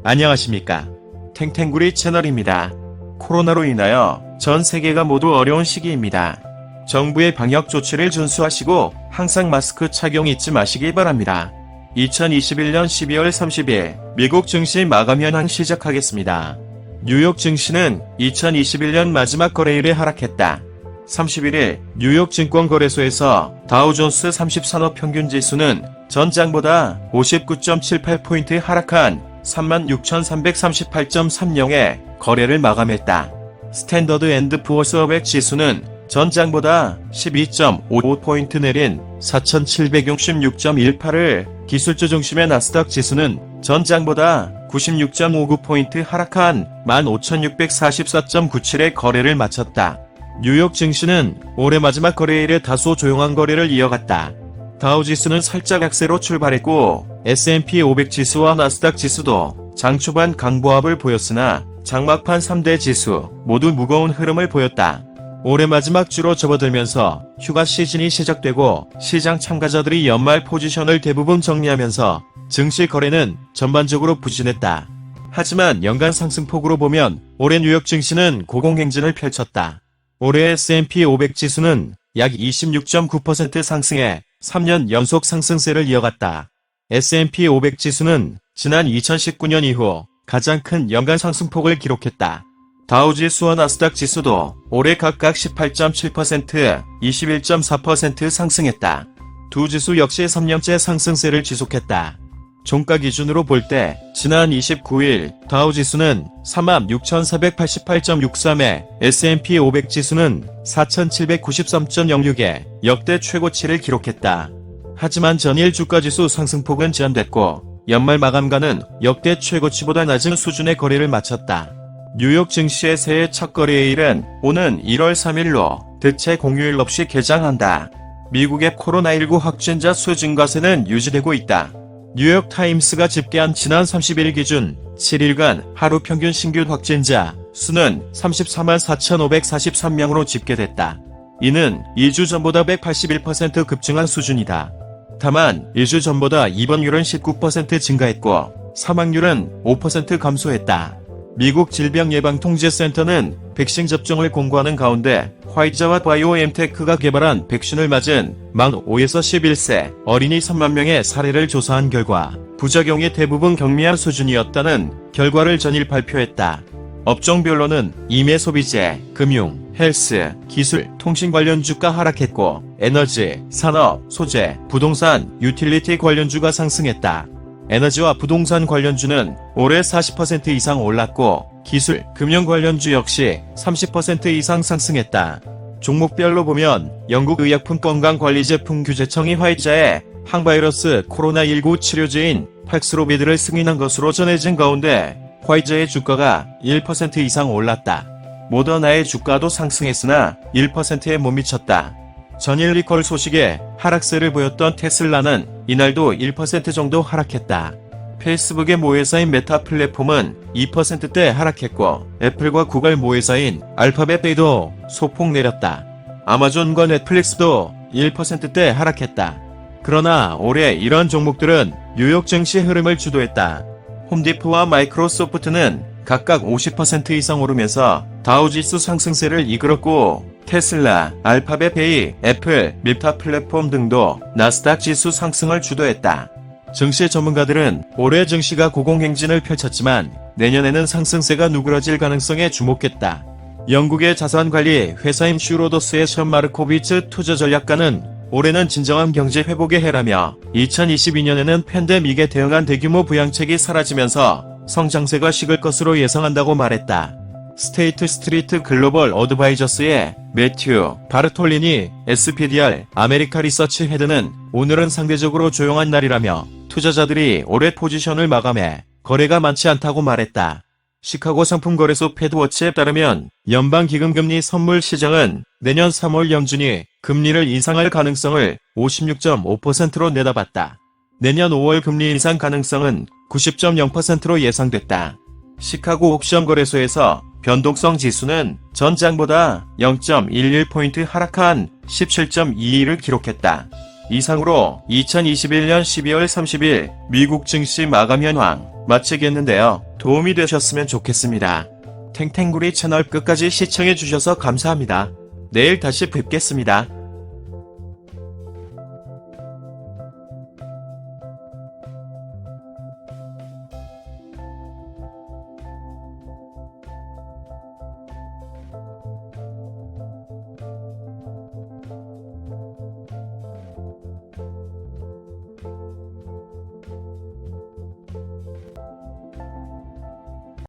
안녕하십니까. 탱탱구리 채널입니다. 코로나로 인하여 전 세계가 모두 어려운 시기입니다. 정부의 방역 조치를 준수하시고 항상 마스크 착용 잊지 마시기 바랍니다. 2021년 12월 30일 미국 증시 마감 현황 시작하겠습니다. 뉴욕 증시는 2021년 마지막 거래일에 하락했다. 31일 뉴욕 증권거래소에서 다우존스 30산업 평균 지수는 전장보다 59.78포인트 하락한 36,338.30에 거래를 마감했다. 스탠더드 앤드 푸어스 500 지수는 전장보다 12.55포인트 내린 4,766.18을, 기술주 중심의 나스닥 지수는 전장보다 96.59포인트 하락한 15,644.97의 거래를 마쳤다. 뉴욕 증시는 올해 마지막 거래일에 다소 조용한 거래를 이어갔다. 다우지수는 살짝 약세로 출발했고 S&P 500 지수와 나스닥 지수도 장 초반 강보합을 보였으나 장막판 3대 지수 모두 무거운 흐름을 보였다. 올해 마지막 주로 접어들면서 휴가 시즌이 시작되고 시장 참가자들이 연말 포지션을 대부분 정리하면서 증시 거래는 전반적으로 부진했다. 하지만 연간 상승폭으로 보면 올해 뉴욕 증시는 고공행진을 펼쳤다. 올해 S&P 500 지수는 약 26.9% 상승해 3년 연속 상승세를 이어갔다. S&P 500 지수는 지난 2019년 이후 가장 큰 연간 상승폭을 기록했다. 다우지수와 나스닥 지수도 올해 각각 18.7%, 21.4% 상승했다. 두 지수 역시 3년째 상승세를 지속했다. 종가 기준으로 볼 때 지난 29일 다우지수는 36,488.63에 S&P 500 지수는 4,793.06에 역대 최고치를 기록했다. 하지만 전일 주가지수 상승폭은 제한됐고 연말 마감가는 역대 최고치보다 낮은 수준의 거래를 마쳤다. 뉴욕 증시의 새해 첫 거래일은 오는 1월 3일로 대체 공휴일 없이 개장한다. 미국의 코로나19 확진자 수 증가세는 유지되고 있다. 뉴욕타임스가 집계한 지난 30일 기준 7일간 하루 평균 신규 확진자 수는 34만 4,543명으로 집계됐다. 이는 2주 전보다 181% 급증한 수준이다. 다만 1주 전보다 입원율은 19% 증가했고 사망률은 5% 감소했다. 미국 질병예방통제센터는 백신 접종을 공고하는 가운데 화이자와 바이오엔테크가 개발한 백신을 맞은 만 5에서 11세 어린이 3만 명의 사례를 조사한 결과 부작용이 대부분 경미한 수준이었다는 결과를 전일 발표했다. 업종별로는 임의 소비재, 금융, 헬스, 기술, 통신 관련 주가 하락했고 에너지, 산업, 소재, 부동산, 유틸리티 관련주가 상승했다. 에너지와 부동산 관련주는 올해 40% 이상 올랐고 기술, 금융 관련주 역시 30% 이상 상승했다. 종목별로 보면 영국 의약품 건강관리제품 규제청이 화이자의 항바이러스 코로나19 치료제인 팍스로비드를 승인한 것으로 전해진 가운데 화이자의 주가가 1% 이상 올랐다. 모더나의 주가도 상승했으나 1%에 못 미쳤다. 전일 리콜 소식에 하락세를 보였던 테슬라는 이날도 1% 정도 하락했다. 페이스북의 모회사인 메타 플랫폼은 2%대 하락했고 애플과 구글 모회사인 알파벳페이도 소폭 내렸다. 아마존과 넷플릭스도 1%대 하락했다. 그러나 올해 이런 종목들은 뉴욕 증시 흐름을 주도했다. 홈디포와 마이크로소프트는 각각 50% 이상 오르면서 다우지수 상승세를 이끌었고 테슬라, 알파벳페이, 애플, 메타 플랫폼 등도 나스닥 지수 상승을 주도했다. 증시 전문가들은 올해 증시가 고공행진을 펼쳤지만 내년에는 상승세가 누그러질 가능성에 주목했다. 영국의 자산관리 회사인 슈로더스의 션 마르코비츠 투자전략가는 올해는 진정한 경제 회복의 해라며 2022년에는 팬데믹에 대응한 대규모 부양책이 사라지면서 성장세가 식을 것으로 예상한다고 말했다. 스테이트 스트리트 글로벌 어드바이저스의 매튜 바르톨리니 SPDR 아메리카 리서치 헤드는 오늘은 상대적으로 조용한 날이라며 투자자들이 올해 포지션을 마감해 거래가 많지 않다고 말했다. 시카고 상품거래소 패드워치에 따르면 연방기금금리 선물 시장은 내년 3월 연준이 금리를 인상할 가능성을 56.5%로 내다봤다. 내년 5월 금리 인상 가능성은 90.0%로 예상됐다. 시카고 옵션 거래소에서 변동성 지수는 전장보다 0.11포인트 하락한 17.22를 기록했다. 이상으로 2021년 12월 30일 미국 증시 마감 현황 마치겠는데요. 도움이 되셨으면 좋겠습니다. 탱탱구리 채널 끝까지 시청해주셔서 감사합니다. 내일 다시 뵙겠습니다.